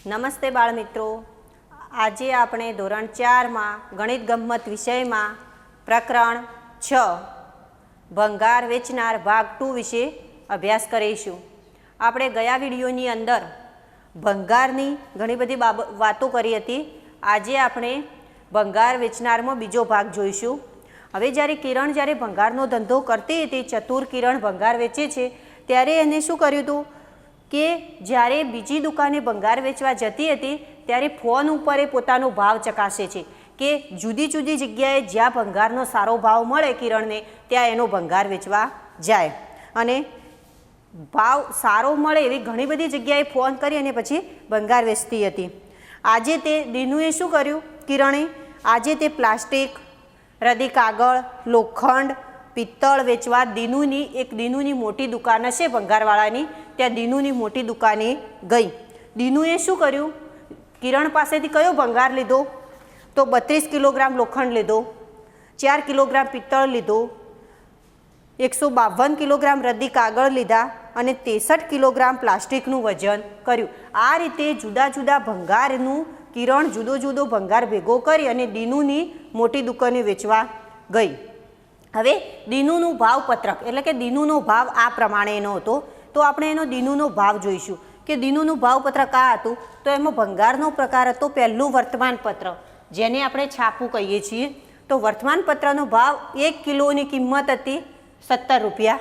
નમસ્તે બાળ મિત્રો, આજે આપણે ધોરણ 4માં ગણિત ગમ્મત વિષયમાં પ્રકરણ 6 ભંગાર વેચનાર ભાગ 2 વિશે અભ્યાસ કરીશું। આપણે ગયા વિડીયોની અંદર ભંગારની ઘણી બધી વાતો કરી હતી। આજે આપણે ભંગાર વેચનારમાં બીજો ભાગ જોઈશું। હવે જ્યારે કિરણ ભંગારનો ધંધો કરતી હતી, ચતુર કિરણ ભંગાર વેચે છે, ત્યારે એને શું કર્યું હતું કે જ્યારે બીજી દુકાને ભંગાર વેચવા જતી હતી ત્યારે ફોન ઉપર એ પોતાનો ભાવ ચકાસે છે કે જુદી જુદી જગ્યાએ જ્યાં ભંગારનો સારો ભાવ મળે કિરણને ત્યાં એનો ભંગાર વેચવા જાય અને ભાવ સારો મળે એવી ઘણી બધી જગ્યાએ ફોન કરી અને પછી ભંગાર વેચતી હતી। આજે તે દીનુએ શું કર્યું, કિરણે આજે તે પ્લાસ્ટિક, રદી કાગળ, લોખંડ, પિત્તળ વેચવા દીનુની મોટી દુકાન હશે ભંગારવાળાની, ત્યાં દીનુની મોટી દુકાને ગઈ। દીનુએ શું કર્યું, કિરણ પાસેથી કયો ભંગાર લીધો તો 32 કિલોગ્રામ લોખંડ લીધો, 4 કિલોગ્રામ પિત્તળ લીધો, 152 કિલોગ્રામ રદી કાગળ લીધા અને 63 કિલોગ્રામ પ્લાસ્ટિકનું વજન કર્યું। આ રીતે જુદા જુદા ભંગારનું કિરણ જુદો જુદો ભંગાર ભેગો કરી અને દીનુની મોટી દુકાને વેચવા ગઈ। હવે દીનુનું ભાવપત્રક એટલે કે દીનુનો ભાવ આ પ્રમાણેનો હતો, તો આપણે એનો દીનુનો ભાવ જોઈશું કે દીનુનું ભાવપત્રક આ હતું। તો એમાં ભંગારનો પ્રકાર હતો પહેલું વર્તમાનપત્ર, જેને આપણે છાપું કહીએ છીએ। તો વર્તમાનપત્રનો ભાવ 1 કિલોની કિંમત હતી 17 રૂપિયા।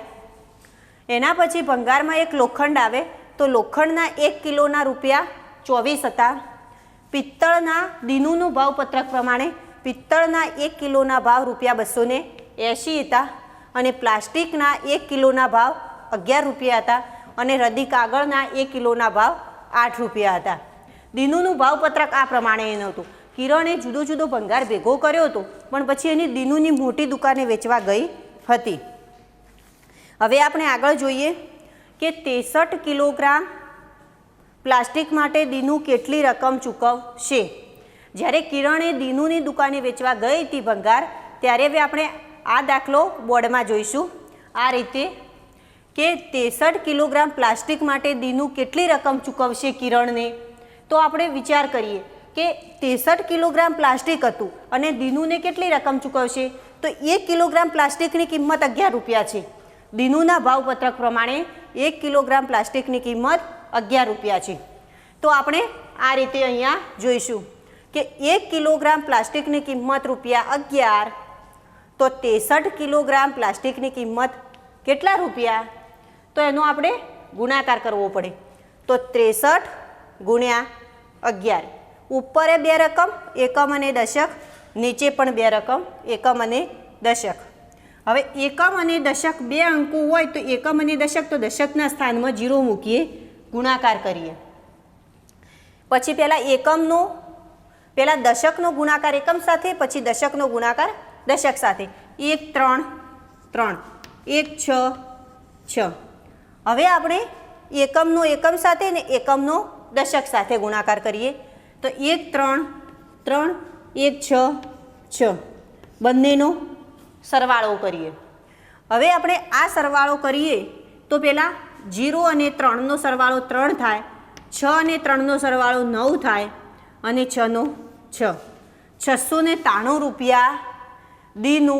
એના પછી ભંગારમાં એક લોખંડ આવે તો લોખંડના 1 કિલોના રૂપિયા 24 હતા। પિત્તળના દીનુનું ભાવપત્રક પ્રમાણે પિત્તળના 1 કિલોના ભાવ રૂપિયા 280 હતા અને પ્લાસ્ટિકના 1 કિલોના ભાવ 11 રૂપિયા હતા અને રદી કાગળના 1 કિલોના ભાવ 8 રૂપિયા હતા। દીનુનું ભાવપત્રક આ પ્રમાણે એનું હતું। કિરણે જુદો જુદો ભંગાર ભેગો કર્યો હતો પણ પછી એની દીનુની મોટી દુકાને વેચવા ગઈ હતી। હવે આપણે આગળ જોઈએ કે 63 કિલોગ્રામ પ્લાસ્ટિક માટે દીનુ કેટલી રકમ ચૂકવશે। જ્યારે કિરણે દીનુની દુકાને વેચવા ગઈ હતી ભંગાર, ત્યારે હવે આપણે આ દાખલો બોર્ડમાં જોઈશું આ રીતે કે 63 કિલોગ્રામ પ્લાસ્ટિક માટે દીનુ કેટલી રકમ ચૂકવશે કિરણને। તો આપણે વિચાર કરીએ કે 63 કિલોગ્રામ પ્લાસ્ટિક હતું અને દીનુને કેટલી રકમ ચૂકવશે, તો 1 કિલોગ્રામ પ્લાસ્ટિકની કિંમત 11 રૂપિયા છે। દીનુના ભાવપત્રક પ્રમાણે 1 કિલોગ્રામ પ્લાસ્ટિકની કિંમત 11 રૂપિયા છે। તો આપણે આ રીતે અહીંયા જોઈશું કે 1 કિલોગ્રામ પ્લાસ્ટિકની કિંમત રૂપિયા 11, તો 63 કિલોગ્રામ પ્લાસ્ટિકની કિંમત કેટલા રૂપિયા, તો એનો આપણે ગુણાકાર કરવો પડે। તો 63 ગુણ્યા 11, ઉપર 2 રકમ એકમ અને દશક, નીચે પણ 2 રકમ એકમ અને દશક। હવે એકમ અને દશક 2 અંકો હોય તો એકમ અને દશક, તો દશકના સ્થાનમાં 0 મૂકીએ, ગુણાકાર કરીએ। પછી પહેલાં દશકનો ગુણાકાર એકમ સાથે, પછી દશકનો ગુણાકાર દશક સાથે। 1 3 3, 1 6 6। હવે આપણે એકમનો એકમ સાથે ને એકમનો દશક સાથે ગુણાકાર કરીએ તો 1 3 3, 1 6 6, બંનેનો સરવાળો કરીએ। હવે આપણે આ સરવાળો કરીએ તો પહેલાં 0 અને 3નો સરવાળો 3 થાય, 6 અને 3નો સરવાળો 9 થાય અને 6 નો 6, 693 રૂપિયા દીનુ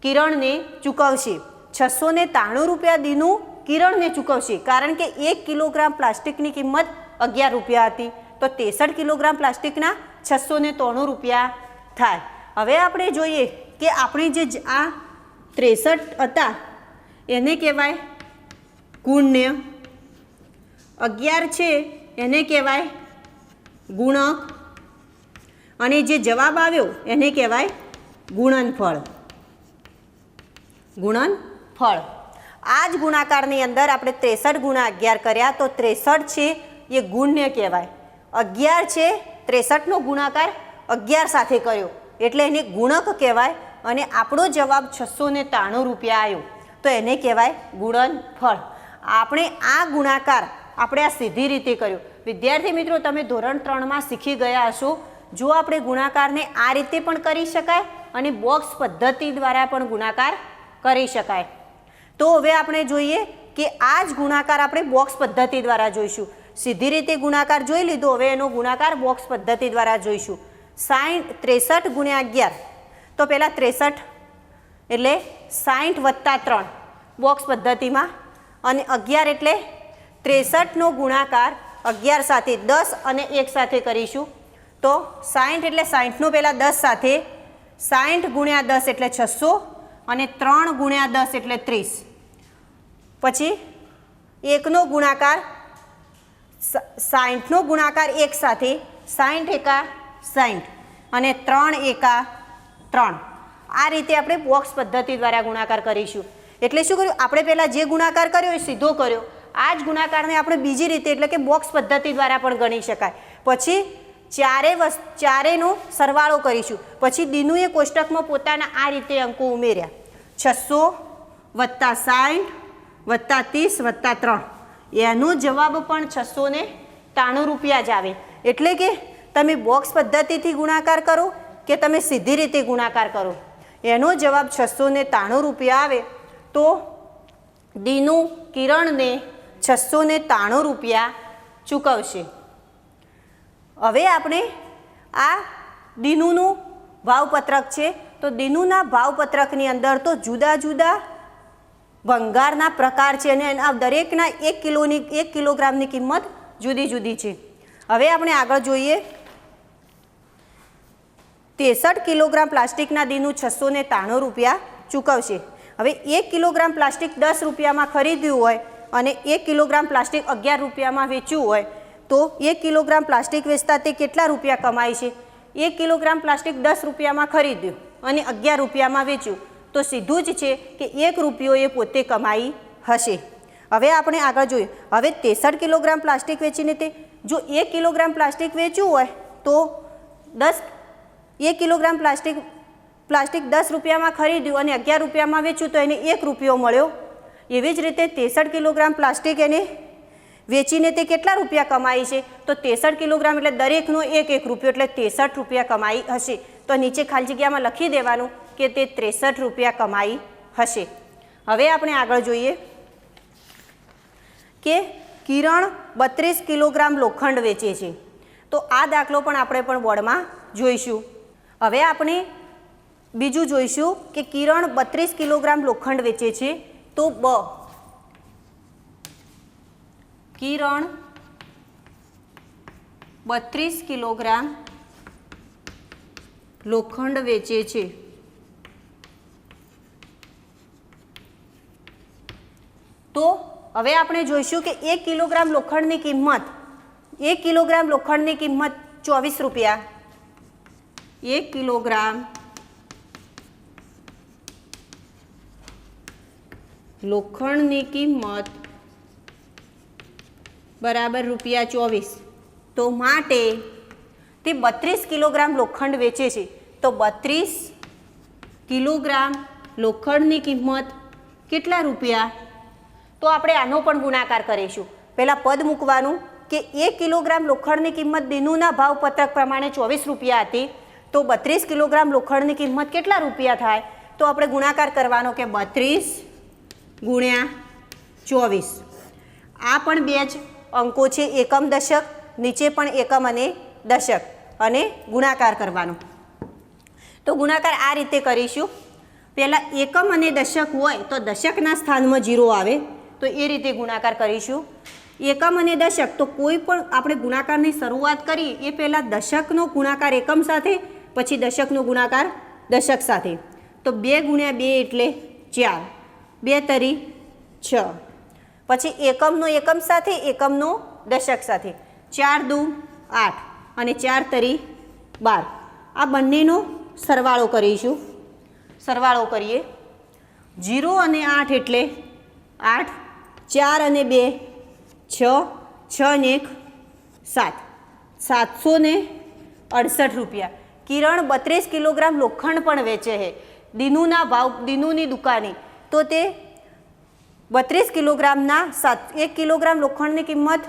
કિરણને ચૂકવશે। 693 રૂપિયા દીનુ કિરણને ચૂકવશે, કારણ કે 1 કિલોગ્રામ પ્લાસ્ટિકની કિંમત 11 રૂપિયા હતી, તો 63 કિલોગ્રામ પ્લાસ્ટિકના 693 રૂપિયા થાય। હવે આપણે જોઈએ કે આપણે જે આ 63 હતા એને કહેવાય ગુણ્ય, 11 છે એને કહેવાય ગુણક અને જે જવાબ આવ્યો એને કહેવાય ગુણનફળ। આ જ ગુણાકારની અંદર આપણે 63 ગુણ્યા 11 કર્યા તો 63 છે એ ગુણ્ય કહેવાય, 11 છે 63નો ગુણાકાર 11 સાથે કર્યો એટલે એને ગુણક કહેવાય અને આપણો જવાબ 693 રૂપિયા આવ્યો તો એને કહેવાય ગુણનફળ। આપણે આ ગુણાકાર આપણે આ સીધી રીતે કર્યો। વિદ્યાર્થી મિત્રો, તમે ધોરણ 3માં શીખી ગયા હશો, જો આપણે ગુણાકારને આ રીતે પણ કરી શકાય અને બોક્સ પદ્ધતિ દ્વારા પણ ગુણાકાર કરી શકાય। તો હવે આપણે જોઈએ કે આ જ ગુણાકાર આપણે બોક્સ પદ્ધતિ દ્વારા જોઈશું સીધી રીતે ગુણાકાર જોઈ લીધો, હવે એનો ગુણાકાર બોક્સ પદ્ધતિ દ્વારા જોઈશું. 63 ગુણ્યા 11, તો પહેલાં 63 એટલે 60 વત્તા 3 બોક્સ પદ્ધતિમાં, અને 11 એટલે 63નો ગુણાકાર 11 સાથે 10 અને 1 સાથે કરીશું. તો 60 એટલે 60નો પહેલાં 10 સાથે, 60 ગુણ્યા 10 એટલે 600 અને 3 ગુણ્યા 10 એટલે 30. પછી 1નો ગુણાકાર 60નો ગુણાકાર 1 સાથે, 60 એકા 60 અને 3 એકા 3. આ રીતે આપણે બોક્સ પદ્ધતિ દ્વારા ગુણાકાર કરીશું. એટલે શું કર્યું આપણે પહેલાં જે ગુણાકાર કર્યો એ સીધો કર્યો, આ જ ગુણાકારને આપણે બીજી રીતે એટલે કે બોક્સ પદ્ધતિ દ્વારા પણ ગણી શકાય. પછી ચારેનો સરવાળો કરીશું. પછી દીનુએ કોષ્ટકમાં પોતાના આ રીતે અંકો ઉમેર્યા, 600 વત્તા 60 વત્તા 30 વત્તા 3. એનો જવાબ પણ 693 રૂપિયા જ આવે. એટલે કે તમે બોક્સ પદ્ધતિથી ગુણાકાર કરો કે તમે સીધી રીતે ગુણાકાર કરો, એનો જવાબ 693 રૂપિયા આવે. તો દીનુ કિરણને 693 રૂપિયા ચૂકવશે. હવે આપણે આ દીનુનું ભાવપત્રક છે, તો દીનુના ભાવપત્રકની અંદર તો જુદા જુદા ભંગારના પ્રકાર છે અને આ દરેકના 1 કિલોગ્રામની કિંમત જુદી જુદી છે. હવે આપણે આગળ જોઈએ. 63 કિલોગ્રામ પ્લાસ્ટિકના દીનું 693 રૂપિયા ચૂકવશે. હવે 1 કિલોગ્રામ પ્લાસ્ટિક 10 રૂપિયામાં ખરીદ્યું હોય અને 1 કિલોગ્રામ પ્લાસ્ટિક 11 રૂપિયામાં વેચ્યું હોય, તો 1 કિલોગ્રામ પ્લાસ્ટિક વેચતા તે કેટલા રૂપિયા કમાય છે? 1 કિલોગ્રામ પ્લાસ્ટિક 10 રૂપિયામાં ખરીદ્યું અને 11 રૂપિયામાં વેચ્યું, તો સીધું જ છે કે 1 રૂપિયો એ પોતે કમાઈ હશે. હવે આપણે આગળ જોઈએ. હવે 63 કિલોગ્રામ પ્લાસ્ટિક વેચીને તે જો 1 કિલોગ્રામ પ્લાસ્ટિક વેચ્યું હોય તો 1 કિલોગ્રામ પ્લાસ્ટિક 10 રૂપિયામાં ખરીદ્યું અને 11 રૂપિયામાં વેચ્યું, તો એને 1 રૂપિયો મળ્યો. એવી જ રીતે 63 કિલોગ્રામ પ્લાસ્ટિક એને વેચીને તે કેટલા રૂપિયા કમાઈ છે? તો 63 કિલોગ્રામ એટલે દરેકનો 1 રૂપિયો, એટલે 63 રૂપિયા કમાઈ હશે. તો નીચે ખાલી જગ્યામાં લખી દેવાનું કે તે 63 રૂપિયા કમાઈ હશે. હવે આપણે આગળ જોઈએ કે કિરણ 32 કિલોગ્રામ લોખંડ વેચે છે. તો આ દાખલો પણ આપણે પણ બોર્ડમાં જોઈશું. હવે આપણે બીજું જોઈશું કે કિરણ 32 કિલોગ્રામ લોખંડ વેચે છે, તો કિરણ 32 કિલોગ્રામ લોખંડ વેચે છે. તો હવે આપણે જોઈશું કે 1 કિલોગ્રામ લોખંડની કિંમત 24 રૂપિયા. 1 કિલોગ્રામ લોખંડની કિંમત બરાબર ₹24. તો માટે તે 32 કિલોગ્રામ લોખંડ વેચે છે, તો 32 કિલોગ્રામ લોખંડની કિંમત કેટલા રૂપિયા? તો આપણે આનો પણ ગુણાકાર કરીશું. પહેલાં પદ મૂકવાનું કે 1 કિલોગ્રામ લોખંડની કિંમત દીનુના ભાવપત્રક પ્રમાણે 24 રૂપિયા હતી, તો 32 કિલોગ્રામ લોખંડની કિંમત કેટલા રૂપિયા થાય? તો આપણે ગુણાકાર કરવાનો કે 32 ગુણ્યા 24. આ પણ બે જ અંકો છે, એકમ દશક, નીચે પણ એકમ અને દશક, અને ગુણાકાર કરવાનો. તો ગુણાકાર આ રીતે કરીશું. પહેલાં એકમ અને દશક હોય તો દશકના સ્થાનમાં 0 આવે, તો એ રીતે ગુણાકાર કરીશું. એકમ અને દશક, તો કોઈ પણ આપણે ગુણાકારની શરૂઆત કરી એ પહેલાં દશકનો ગુણાકાર એકમ સાથે, પછી દશકનો ગુણાકાર દશક સાથે. તો 2 ગુણ્યા 2 એટલે 4, 2 તરી 6, પછી એકમનો એકમ સાથે, એકમનો દશક સાથે, 4 દુ 8 અને 4 તરી 12. આ બંનેનો સરવાળો કરીશું. સરવાળો કરીએ. 0 અને 8 એટલે 8, 4 અને 2 6, 6 અને 1 7, 768 રૂપિયા. કિરણ 32 કિલોગ્રામ લોખંડ પણ વેચે છે દીનુના ભાવ, દીનુની દુકાને. તો તે 32 કિલોગ્રામના 1 કિલોગ્રામ લોખંડની કિંમત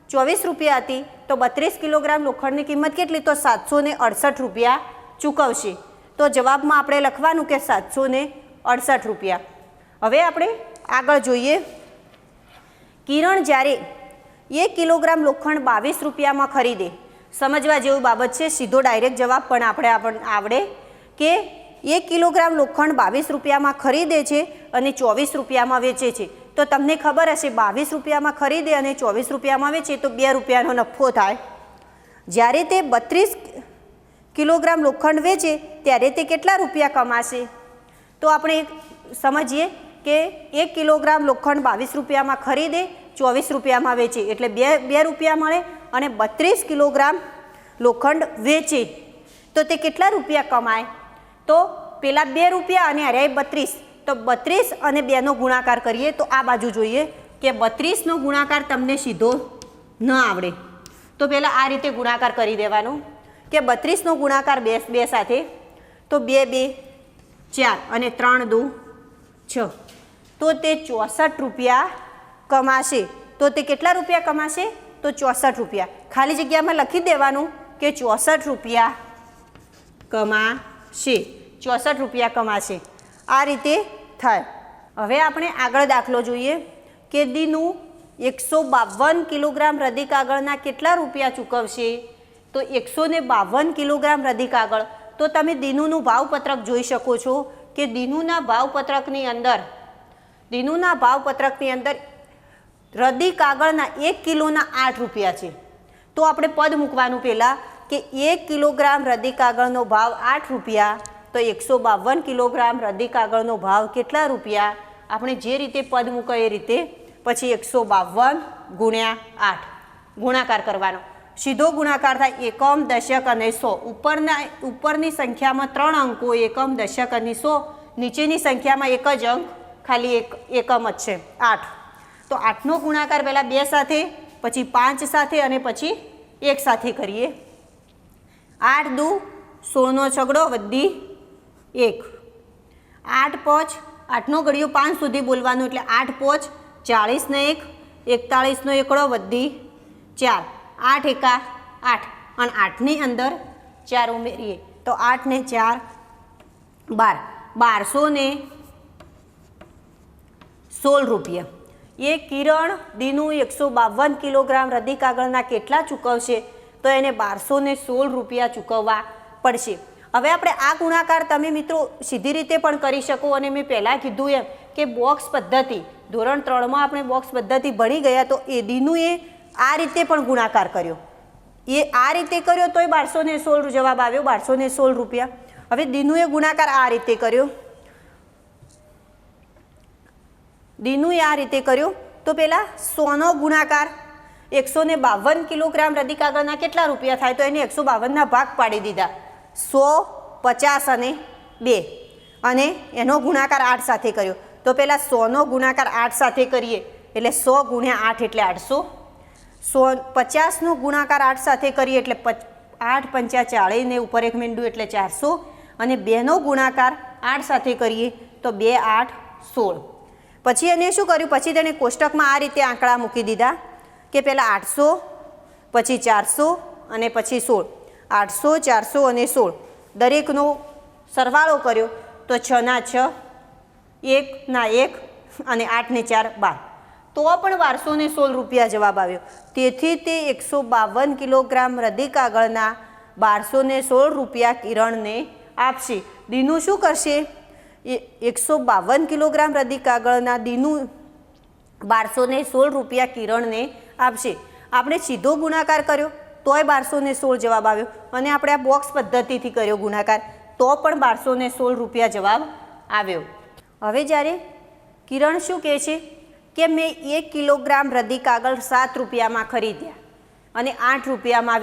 24 રૂપિયા હતી, તો 32 કિલોગ્રામ લોખંડની કિંમત કેટલી? તો 768 રૂપિયા ચૂકવશે. તો જવાબમાં આપણે લખવાનું કે 768 રૂપિયા. હવે આપણે આગળ જોઈએ. કિરણ જ્યારે 1 કિલોગ્રામ લોખંડ 22 રૂપિયામાં ખરીદે. સમજવા જેવી બાબત છે, સીધો ડાયરેક્ટ જવાબ પણ આપણને આવડે કે 1 કિલોગ્રામ લોખંડ 22 રૂપિયામાં ખરીદે છે અને 24 રૂપિયામાં વેચે છે. તો તમને ખબર હશે 22 રૂપિયામાં ખરીદે અને 24 રૂપિયામાં વેચે તો 2 રૂપિયાનો નફો થાય. જ્યારે તે 32 કિલોગ્રામ લોખંડ વેચે ત્યારે તે કેટલા રૂપિયા કમાશે? તો આપણે સમજીએ કે 1 કિલોગ્રામ લોખંડ 22 રૂપિયામાં ખરીદે, 24 રૂપિયામાં વેચે એટલે 2 રૂપિયા મળે, અને 32 કિલોગ્રામ લોખંડ વેચે તો તે કેટલા રૂપિયા કમાય? તો પેલા 2 રૂપિયા અને અરે 32, તો 32 અને 2નો ગુણાકાર કરીએ તો આ બાજુ જોઈએ કે 32નો ગુણાકાર તમને સીધો ન આવડે તો પહેલાં આ રીતે ગુણાકાર કરી દેવાનો કે 32નો ગુણાકાર 2 સાથે, તો 2 2 4 અને 3 2 6, તો તે 64 રૂપિયા કમાશે. તો તે કેટલા રૂપિયા કમાશે? તો 64 રૂપિયા. ખાલી જગ્યામાં લખી દેવાનું કે 64 રૂપિયા કમાશે, 64 રૂપિયા કમાશે. આ રીતે થાય. હવે આપણે આગળ દાખલો જોઈએ કે દીનું 152 કિલોગ્રામ રદી કાગળના કેટલા રૂપિયા ચૂકવશે? તો 152 કિલોગ્રામ રદી કાગળ. તો તમે દીનુનું ભાવપત્રક જોઈ શકો છો કે દીનુના ભાવપત્રકની અંદર રદી કાગળના 1 કિલોના 8 રૂપિયા છે. તો આપણે પદ મૂકવાનું પહેલાં કે 1 કિલોગ્રામ રદી કાગળનો ભાવ 8 રૂપિયા, તો 152 કિલોગ્રામ રદી કાગળનો ભાવ કેટલા રૂપિયા? આપણે જે રીતે પદ મૂકાય એ રીતે પછી 152 ગુણ્યા 8 ગુણાકાર કરવાનો. સીધો ગુણાકાર થાય એકમ, દશક અને 100. ઉપરની સંખ્યામાં 3 અંકો એકમ, દશક અને 100, નીચેની સંખ્યામાં એક જ અંક ખાલી એકમ જ છે 8. તો 8નો ગુણાકાર પહેલાં 2 સાથે, પછી 5 સાથે અને પછી 1 સાથે કરીએ. 8 દુ 16નો છગડો વધી 1, 8 5, 8નો ઘડિયો 5 સુધી બોલવાનું એટલે 8 5 40 ને 1, 41નો એકડો વધી 4, 8 એકા 8 અને 8ની અંદર 4 ઉમેરીએ તો 8 ને 4 12, 1216 રૂપિયા. એ કિરણ દીનું 152 કિલોગ્રામ રદી કાગળના કેટલા ચૂકવશે? તો એને 1216 રૂપિયા ચૂકવવા પડશે. હવે આપણે આ ગુણાકાર તમે મિત્રો સીધી રીતે પણ કરી શકો, અને મેં પહેલાં કીધું એમ કે બોક્સ પદ્ધતિ ધોરણ 3માં આપણે બોક્સ પદ્ધતિ ભણી ગયા, તો એ દીનુએ આ રીતે પણ ગુણાકાર કર્યો. એ આ રીતે કર્યો તોય 1216 જવાબ આવ્યો, 1216 રૂપિયા. હવે દીનુએ ગુણાકાર આ રીતે કર્યો, દીનુએ આ રીતે કર્યો તો પહેલાં 100નો ગુણાકાર 152 કિલોગ્રામ રદી કાગળના કેટલા રૂપિયા થાય? તો એને 152ના ભાગ પાડી દીધા, 100, 50 અને 2, અને એનો ગુણાકાર 8 સાથે કર્યો. તો પહેલાં 100નો ગુણાકાર 8 સાથે કરીએ એટલે 100 ગુણ્યા 8 એટલે 800. 50નો ગુણાકાર 8 સાથે કરીએ એટલે 8 5 40 ને ઉપર 1 મીંડું એટલે 400, અને 2નો ગુણાકાર 8 સાથે કરીએ તો 2 8 16. પછી એને શું કર્યું? પછી તેને કોષ્ટકમાં આ રીતે આંકડા મૂકી દીધા કે પહેલાં 800, પછી 400 અને પછી 16. 800, 400 અને 16 દરેકનો સરવાળો કર્યો તો 6 ના 6, 1 ના 1 અને 8 ને 4 12, તો પણ 1216 રૂપિયા જવાબ આવ્યો. તેથી તે 152 કિલોગ્રામ રદી કાગળના 1216 રૂપિયા કિરણને આપશે. દીનું શું કરશે? 152 કિલોગ્રામ રદી કાગળના દીનું 1216 રૂપિયા કિરણને આપશે. આપણે સીધો ગુણાકાર કર્યો તોય 1216 જવાબ આવ્યો, અને આપણે આ બોક્સ પદ્ધતિથી કર્યો ગુણાકાર તો પણ 1216 રૂપિયા જવાબ આવ્યો. હવે જ્યારે કિરણ શું કહે છે કે મેં 1 કિલોગ્રામ રદી કાગળ 7 રૂપિયામાં ખરીદ્યા અને 8 રૂપિયામાં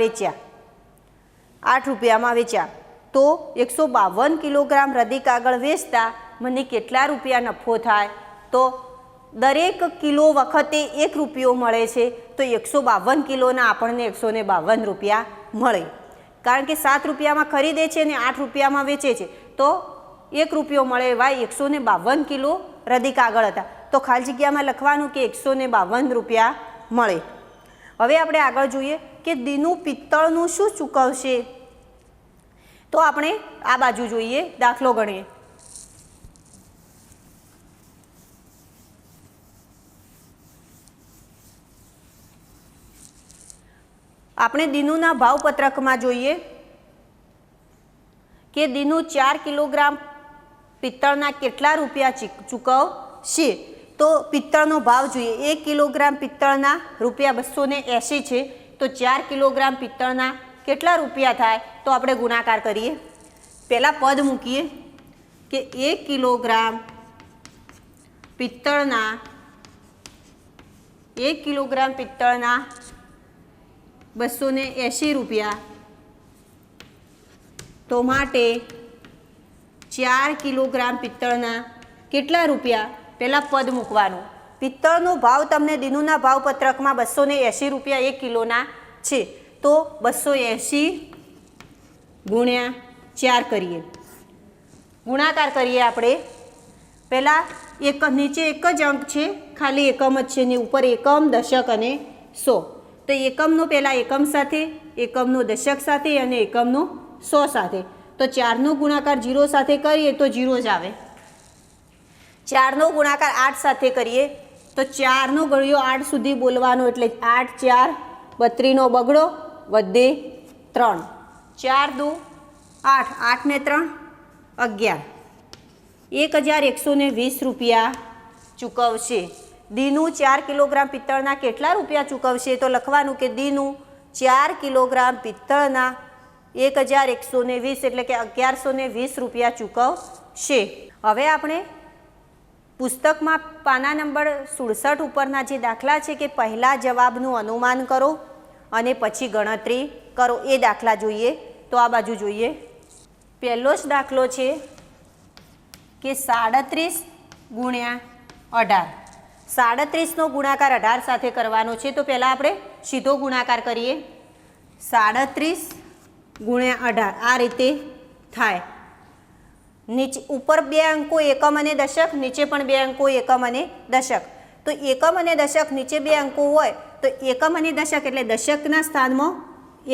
વેચ્યા, તો 152 કિલોગ્રામ રદી કાગળ વેચતા મને કેટલા રૂપિયા નફો થાય? તો દરેક કિલો વખતે 1 રૂપિયો મળે છે, તો 152 કિલોના આપણને 152 રૂપિયા મળે. કારણ કે 7 રૂપિયામાં ખરીદે છે અને 8 રૂપિયામાં વેચે છે, તો 1 રૂપિયો મળે એવા 152 કિલો રદી કાગળ હતા. તો ખાલી જગ્યામાં લખવાનું કે 152 રૂપિયા મળે. હવે આપણે આગળ જોઈએ કે દીનું પિત્તળનું શું ચૂકવશે? તો આપણે આ બાજુ જોઈએ, દાખલો ગણીએ. આપણે દીનુના ભાવપત્રકમાં જોઈએ કે દીનુ 4 કિલોગ્રામ પિત્તળના કેટલા રૂપિયા ચૂકવશે. તો પિત્તળનો ભાવ જોઈએ. 1 કિલોગ્રામ પિત્તળના ₹280 છે. તો 4 કિલોગ્રામ પિત્તળના કેટલા રૂપિયા થાય? તો આપણે ગુણાકાર કરીએ. પહેલાં પદ મૂકીએ કે 1 કિલોગ્રામ પિત્તળના 280 રૂપિયા. તો માટે 4 કિલોગ્રામ પિત્તળના કેટલા રૂપિયા? પહેલાં પદ મૂકવાનું. પિત્તળનો ભાવ તમને દીનુના ભાવપત્રકમાં 280 રૂપિયા 1 કિલોના છે. તો 280 ગુણ્યા 4 કરીએ, ગુણાકાર કરીએ આપણે. પહેલાં નીચે એક જ અંક છે, ખાલી એકમ જ છે ને ઉપર એકમ, દશક અને 100. તો એકમનો પહેલાં એકમ સાથે, એકમનો દશક સાથે અને એકમનો 100 સાથે. તો 4નો ગુણાકાર 0 સાથે કરીએ તો 0 જ આવે. 4નો ગુણાકાર 8 સાથે કરીએ તો 4નો ઘડિયો 8 સુધી બોલવાનો, એટલે 8 4 32નો બગડો વધે 3. 4 દુ 8, 8 ને 3 11. 1120 રૂપિયા ચૂકવશે. દીનુ 4 કિલોગ્રામ પિત્તળના કેટલા રૂપિયા ચૂકવશે? તો લખવાનું કે દીનુ 4 કિલોગ્રામ પિત્તળના 1120 એટલે કે 1120 રૂપિયા ચૂકવશે. હવે આપણે પુસ્તકમાં પાના નંબર 67 ઉપરના જે દાખલા છે કે પહેલાં જવાબનું અનુમાન કરો અને પછી ગણતરી કરો, એ દાખલા જોઈએ. તો આ બાજુ જોઈએ. પહેલો જ દાખલો છે કે 37 ગુણ્યા 18. 37નો ગુણાકાર 18 સાથે કરવાનો છે. તો પહેલાં આપણે સીધો ગુણાકાર કરીએ. 37 ગુણ્યા 18 આ રીતે થાય. નીચે ઉપર 2 અંકો એકમ અને દશક, નીચે પણ 2 અંકો એકમ અને દશક. તો એકમ અને દશક નીચે 2 અંકો હોય તો એકમ અને દશક એટલે દશકના સ્થાનમાં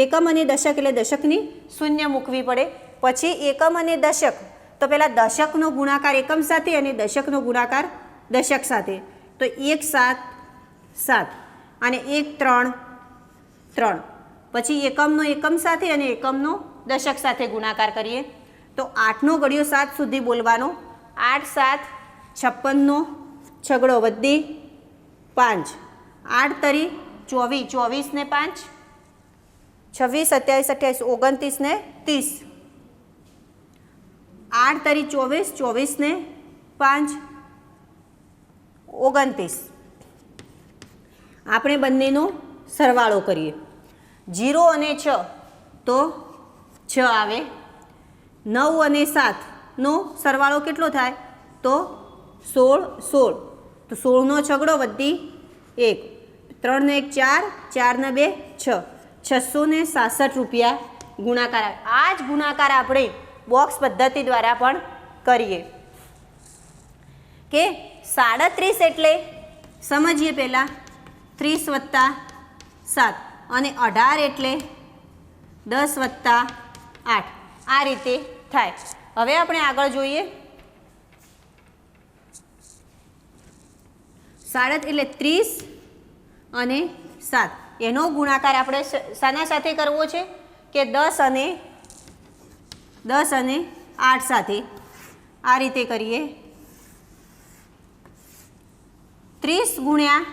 એકમ અને દશક એટલે દશકની શૂન્ય મૂકવી પડે. પછી એકમ અને દશક, તો પહેલાં દશકનો ગુણાકાર એકમ સાથે અને દશકનો ગુણાકાર દશક સાથે. તો 1 7 7 અને 1 3 3. પછી એકમનો એકમ સાથે અને એકમનો દશક સાથે ગુણાકાર કરીએ તો 8નો ઘડિયો 7 સુધી બોલવાનો. 8 7 56નો છગડો વધી 5. 8 તરી 24, 24 ને 5 26, 27, 28, 29 ને 30. 8 તરી 24, 24 ને 5 29. આપણે બંનેનો સરવાળો કરીએ. 0 અને 6 તો 6 આવે. 9 અને 7નો સરવાળો કેટલો થાય? તો 16 16. તો 16નો છગડો વધી 1. 3 ને 1 4, 4 ને 2 6. 667 રૂપિયા ગુણાકાર આવે. આ જ ગુણાકાર આપણે બોક્સ પદ્ધતિ દ્વારા પણ કરીએ કે 37 એટલે સમજીએ પહેલાં 30 વત્તા 7 અને 18 એટલે 10 વત્તા 8. આ રીતે થાય. હવે આપણે આગળ જોઈએ. 37 એટલે 30 અને 7. એનો ગુણાકાર આપણે શાના સાથે કરવો છે કે 10 અને 8 સાથે. આ રીતે કરીએ. 30 ગુણ્યા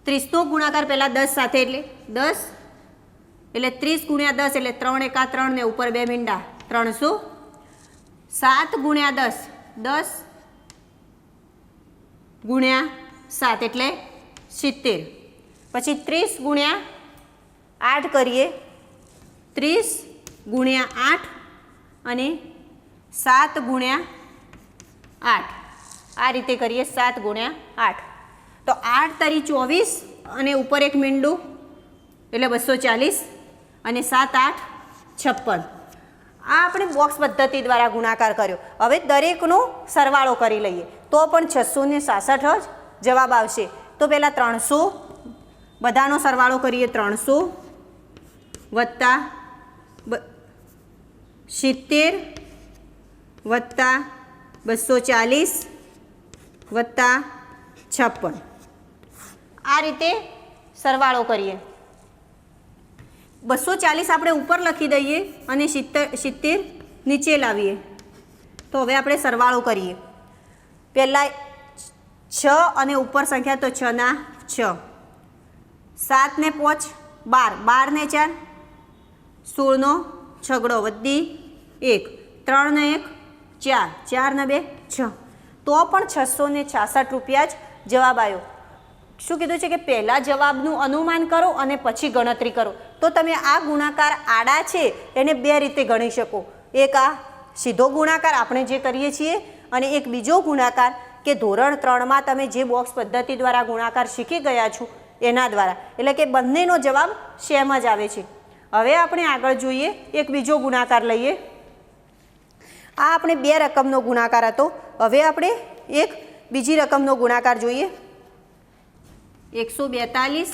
30નો ગુણાકાર પહેલાં 10 સાથે એટલે 10 એટલે 30 ગુણ્યા 10 એટલે 3 એકા 3 ને ઉપર 2 મીંડા 300. 7 ગુણ્યા 10 10 ગુણ્યા 7 એટલે 70. પછી 30 ગુણ્યા 8 કરીએ. 30 ગુણ્યા 8 અને 7 ગુણ્યા 8. આ રીતે કરીએ. 7 ગુણ્યા 8 તો 8 તરી 24 અને ઉપર એક મીંડું એટલે 240 અને 7 8 56. આ આપણે બોક્સ પદ્ધતિ દ્વારા ગુણાકાર કર્યો. હવે દરેકનો સરવાળો કરી લઈએ તો પણ 667 જ જવાબ આવશે. તો પહેલાં 300 બધાનો સરવાળો કરીએ. 300 વત્તા 70 વત્તા 240 વત્તા 56. આ રીતે સરવાળો કરીએ. 240 આપણે ઉપર લખી દઈએ અને 70 નીચે લાવીએ. તો હવે આપણે સરવાળો કરીએ. પહેલાં 6 અને ઉપર સંખ્યા તો 6 ના 6, 7 ને 5 12, 12 ને 4 16 નો છગડો વધી 1, 3 ને 1 4, 4 ને 2 6, તો પણ 666 રૂપિયા જ જવાબ આવ્યો. શું કીધું છે કે પહેલાં જવાબનું અનુમાન કરો અને પછી ગણતરી કરો. તો તમે આ ગુણાકાર આડા છે એને બે રીતે ગણી શકો. એક આ સીધો ગુણાકાર આપણે જે કરીએ છીએ અને એક બીજો ગુણાકાર કે ધોરણ 3માં તમે જે બોક્સ પદ્ધતિ દ્વારા ગુણાકાર શીખી ગયા છો એના દ્વારા. એટલે કે બંનેનો જવાબ સેમ જ આવે છે. હવે આપણે આગળ જોઈએ, એક બીજો ગુણાકાર લઈએ. આ આપણે 2 રકમનો ગુણાકાર હતો. હવે આપણે એક બીજી રકમનો ગુણાકાર જોઈએ. 142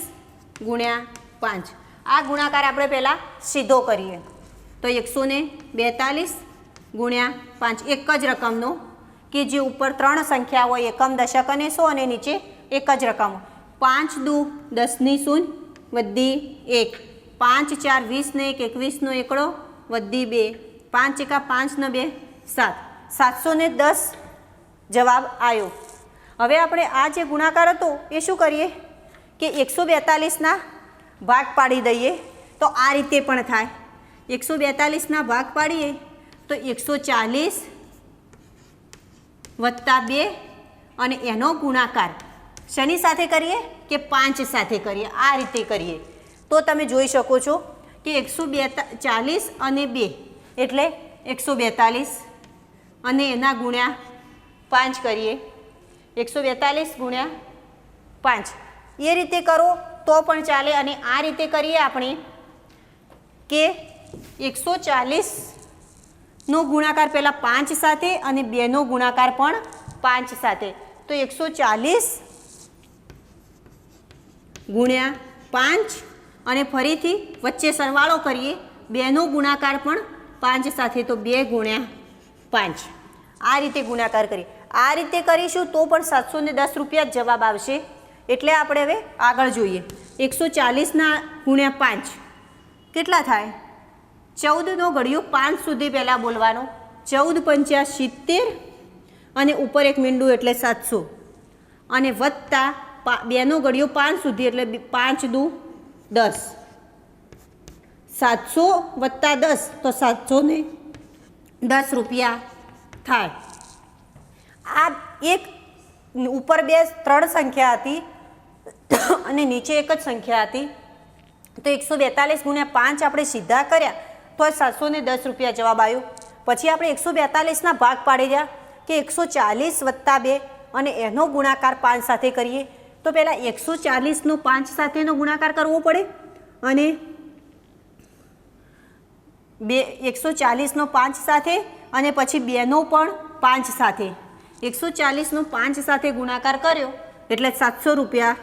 ગુણ્યા 5. આ ગુણાકાર આપણે પહેલાં સીધો કરીએ. તો 142 ગુણ્યા 5 એક જ રકમનો, કે જે ઉપર 3 સંખ્યા હોય એકમ, દશક અને સો, અને નીચે એક જ રકમ. 5 દુ 10 ની શૂન્ય વધી 1, 5 4 20 ને 1 21 નો એકડો વધી 2, 5 એકા 5 ને 2 7, 710 જવાબ આવ્યો. હવે આપણે આ જે ગુણાકાર હતો એ શું કરીએ કે 142ના ભાગ પાડી દઈએ. તો આ રીતે પણ થાય. 142ના ભાગ પાડીએ તો 140 વત્તા 2 અને એનો ગુણાકાર શેની સાથે કરીએ કે 5 સાથે કરીએ. આ રીતે કરીએ તો તમે જોઈ શકો છો કે 142 અને 2 એટલે 142 અને એના ગુણ્યા 5 કરીએ. 142 ગુણ્યા 5 એ રીતે કરો તો પણ ચાલે. અને આ રીતે કરીએ આપણે કે 140નો ગુણાકાર પહેલાં 5 સાથે અને 2નો ગુણાકાર પણ 5 સાથે. તો 140 ગુણ્યા 5 અને ફરીથી વચ્ચે સરવાળો કરીએ. 2નો ગુણાકાર પણ 5 સાથે, તો 2 ગુણ્યા 5. આ રીતે ગુણાકાર કરીએ. આ રીતે કરીશું તો પણ 710 રૂપિયા જ જવાબ આવશે. એટલે આપણે હવે આગળ જોઈએ. 140ના ગુણ્યા 5 કેટલા થાય? 14નો ઘડિયો 5 સુધી પહેલાં બોલવાનો. 14 પંચા 70 અને ઉપર એક મીંડું એટલે 700 અને વત્તા 2નો ઘડિયો 5 સુધી એટલે 5 દુ 10, 700 વત્તા 10 તો 710 રૂપિયા થાય. આ એક ઉપર 3 સંખ્યા હતી અને નીચે એક જ સંખ્યા હતી. તો 142 ગુણ્યા 5 આપણે સીધા કર્યા તો 710 રૂપિયા જવાબ આવ્યો. પછી આપણે 142ના ભાગ પાડી રહ્યા કે 140 વત્તા 2 અને એનો ગુણાકાર 5 સાથે કરીએ. તો પહેલાં 140નો 5 સાથેનો ગુણાકાર કરવો પડે અને 140નો 5 સાથે અને પછી 2નો પણ 5 સાથે. 140નો 5 સાથે ગુણાકાર કર્યો એટલે 700 રૂપિયા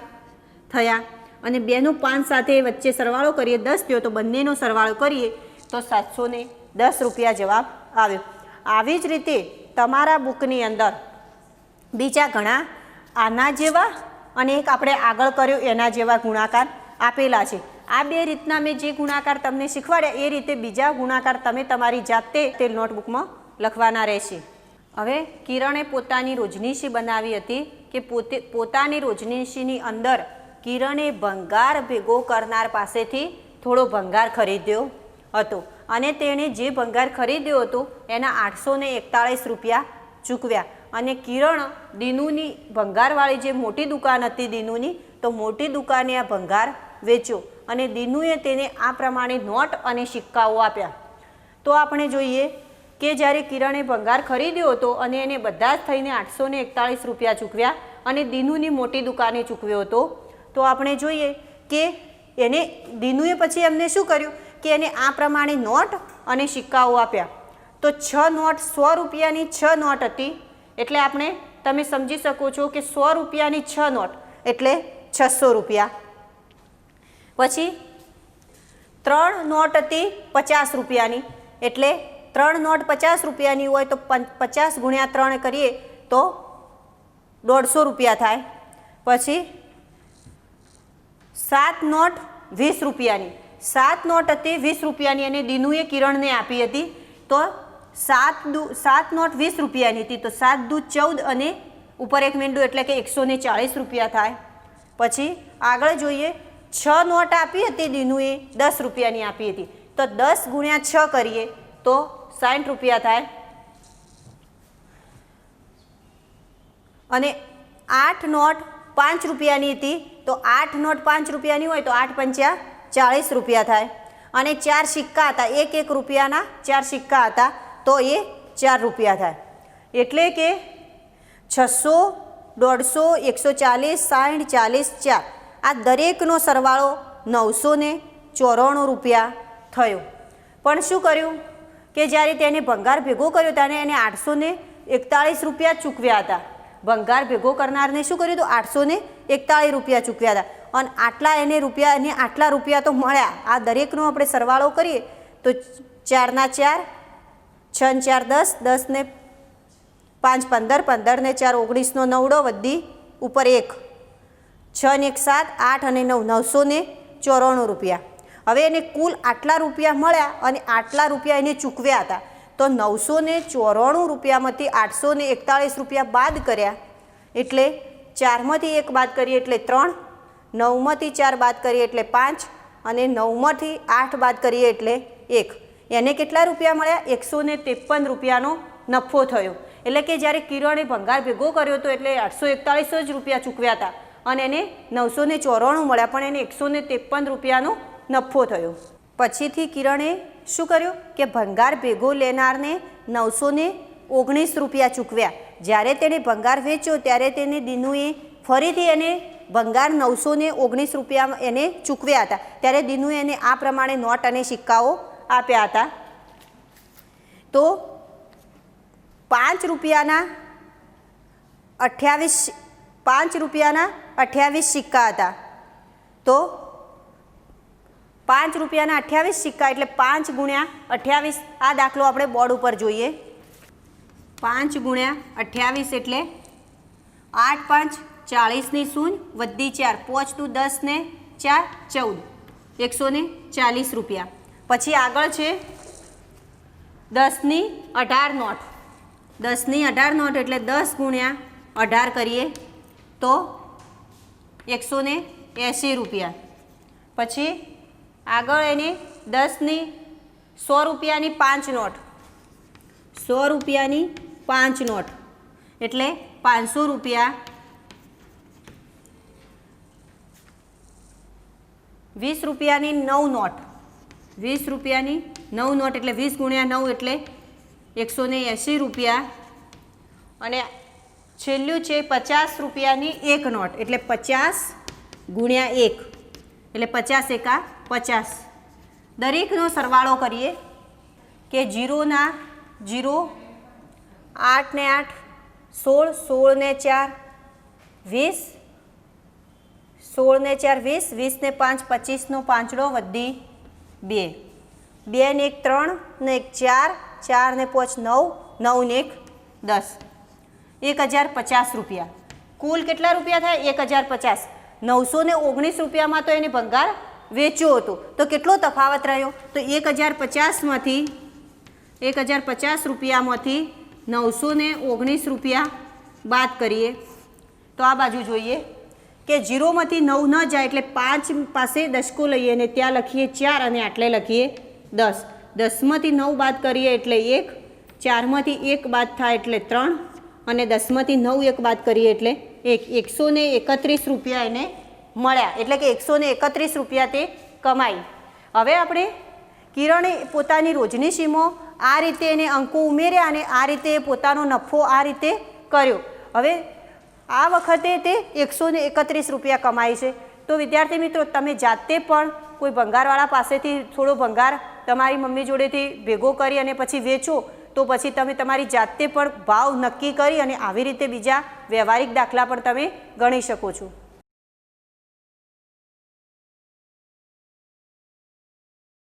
થયા. અને 2નો 5 સાથે વચ્ચે સરવાળો કરીએ 10 થયો, તો બંનેનો સરવાળો કરીએ તો 710 રૂપિયા જવાબ આવ્યો. આવી જ રીતે તમારા બુકની અંદર બીજા ઘણા આના જેવા અને એક આપણે આગળ કર્યો એના જેવા ગુણાકાર આપેલા છે. આ 2 રીતના મેં જે ગુણાકાર તમને શીખવાડ્યા એ રીતે બીજા ગુણાકાર તમે તમારી જાતે તે નોટબુકમાં લખવાના રહેશે. હવે કિરણે પોતાની રોજનીશી બનાવી હતી કે પોતાની રોજનીશીની અંદર કિરણે ભંગાર ભેગો કરનાર પાસેથી થોડો ભંગાર ખરીદ્યો હતો અને તેણે જે ભંગાર ખરીદ્યો હતો એના 841 રૂપિયા ચૂકવ્યા. અને કિરણ દીનુની ભંગારવાળી જે મોટી દુકાન હતી દીનુની, તો મોટી દુકાને આ ભંગાર વેચ્યો અને દીનુએ તેને આ પ્રમાણે નોટ અને સિક્કાઓ આપ્યા. તો આપણે જોઈએ કે જ્યારે કિરણે ભંગાર ખરીદ્યો હતો અને એને બધા જ થઈને 841 રૂપિયા ચૂકવ્યા અને દીનુની મોટી દુકાને ચૂકવ્યો હતો. તો આપણે જોઈએ કે એને દીનુએ પછી એમને શું કર્યું કે એને આ પ્રમાણે નોટ અને સિક્કાઓ આપ્યા. તો 6 નોટ 100 રૂપિયાની 6 નોટ હતી એટલે આપણે તમે સમજી શકો છો કે 100 રૂપિયાની 6 નોટ એટલે 600 રૂપિયા. પછી 3 નોટ હતી 50 રૂપિયાની એટલે 3 નોટ 50 રૂપિયાની હોય તો 50 ગુણ્યા 3 કરીએ તો 150 રૂપિયા થાય. પછી 7 નોટ 20 રૂપિયાની, 7 નોટ હતી 20 રૂપિયાની અને દીનુએ કિરણને આપી હતી, તો 7 નોટ 20 રૂપિયાની હતી, તો 7 દુ 14 અને ઉપર એક મીંડું એટલે કે 140 રૂપિયા થાય. પછી આગળ જોઈએ, 6 નોટ આપી હતી દીનુએ 10 રૂપિયાની આપી હતી, તો 10 ગુણ્યા 6 કરીએ તો 60 રૂપિયા થાય. અને 8 નોટ 5 રૂપિયાની હતી, તો 8 નોટ 5 રૂપિયાની હોય તો 8 પંચા 40 રૂપિયા થાય. અને 4 સિક્કા હતા, 1 રૂપિયાના 4 સિક્કા હતા, તો એ 4 રૂપિયા થાય. એટલે કે 600, 150, 140, 60, 40, 4 આ દરેકનો સરવાળો 994 રૂપિયા થયો. પણ શું કર્યું કે જ્યારે તેને ભંગાર ભેગો કર્યો ત્યારે એને 841 રૂપિયા ચૂકવ્યા હતા. ભંગાર ભેગો કરનારને શું કર્યું તો 841 રૂપિયા ચૂકવ્યા હતા. અને આટલા એને આટલા રૂપિયા તો મળ્યા. આ દરેકનો આપણે સરવાળો કરીએ તો 4 ના 4, 6 ને 4 10, 10 ને 5 15, 15 ને 4 19 નો 9 વધી ઉપર 1, 6 ને 1 7, 8 અને 9 994 રૂપિયા. હવે એને કુલ આટલા રૂપિયા મળ્યા અને આટલા રૂપિયા એને ચૂકવ્યા હતા, તો 994 રૂપિયામાંથી 841 રૂપિયા બાદ કર્યા એટલે 4માંથી 1 બાદ કરીએ એટલે 3, 9માંથી 4 બાદ કરીએ એટલે 5 અને 9માંથી 8 બાદ કરીએ એટલે 1. એને કેટલા રૂપિયા મળ્યા? 153 રૂપિયાનો નફો થયો. એટલે કે જ્યારે કિરણે ભંગાર ભેગો કર્યો હતો એટલે 841 જ રૂપિયા ચૂકવ્યા હતા અને એને 994 મળ્યા, પણ એને 153 રૂપિયાનો નફો થયો. પછીથી કિરણે શું કર્યું કે ભંગાર ભેગો લેનારને 919 રૂપિયા ચૂકવ્યા. જ્યારે તેણે ભંગાર વેચ્યો ત્યારે તેને દીનુએ ફરીથી એને ભંગાર 919 રૂપિયા એને ચૂકવ્યા હતા. ત્યારે દીનુએ એને આ પ્રમાણે નોટ અને સિક્કાઓ આપ્યા હતા. તો 5 રૂપિયાના 28 સિક્કા હતા. તો 5 રૂપિયાના 28 સિક્કા એટલે 5 ગુણ્યા 28. આ દાખલો આપણે બોર્ડ ઉપર જોઈએ. 5 ગુણ્યા 28 એટલે 8 5 40 ની શૂન્ય વધી 4, 5 દુ 10 ને 4 14, 140 રૂપિયા. પછી આગળ છે 10 ની 18 નોટ. 10 ની 18 નોટ એટલે 10 ગુણ્યા 18 કરીએ તો 180 રૂપિયા. પછી આગળ એને 10 ની 100 રૂપિયાની 5 નોટ. 100 રૂપિયાની 5 નોટ એટલે 500 રૂપિયા. 20 રૂપિયાની 9 નોટ. 20 રૂપિયાની 9 નોટ એટલે 20 ગુણ્યા 9 એટલે 180 રૂપિયા. અને છેલ્લું છે 50 રૂપિયાની 1 નોટ એટલે 50 ગુણ્યા 1 એટલે 50 એકા 50. દરેકનો સરવાળો કરીએ કે 0 ના 0, 8 ને 8 16, 16 ને 4 20, 16 ને 4 20, 20 ને 5 25 નો પાંચડો વધી 2, 2 ને 1 3 ને 1 4, 4 ને 5 9, 9 ને 1 10, 1050 રૂપિયા. કુલ કેટલા રૂપિયા થાય? 1050. 919 રૂપિયામાં તો એને ભંગાર વેચ્યો હતો, તો કેટલો તફાવત રહ્યો? તો 1050માંથી 1050 રૂપિયામાંથી 919 રૂપિયા બાદ કરીએ તો આ બાજુ જોઈએ કે 0માંથી 9 ન જાય એટલે 5 પાસે દશકો લઈએ અને ત્યાં લખીએ 4 અને આટલે લખીએ 10. 10માંથી 9 બાદ કરીએ એટલે 1, 4માંથી 1 બાદ થાય એટલે 3 અને 10માંથી 9 1 બાદ કરીએ એટલે 131 રૂપિયા એને મળ્યા. એટલે કે 131 રૂપિયા તે કમાઈ. હવે આપણે કિરણે પોતાની રોજની સીમો આ રીતે એને અંકો ઉમેર્યા અને આ રીતે પોતાનો નફો આ રીતે કર્યો. હવે આ વખતે તે 131 રૂપિયા કમાય છે. તો વિદ્યાર્થી મિત્રો, તમે જાતે પણ કોઈ ભંગારવાળા પાસેથી થોડો ભંગાર તમારી મમ્મી જોડેથી ભેગો કરી અને પછી વેચો તો પછી તમે તમારી જાતે પણ ભાવ નક્કી કરી અને આવી રીતે બીજા વ્યવહારિક દાખલા પણ તમે ગણી શકો છો.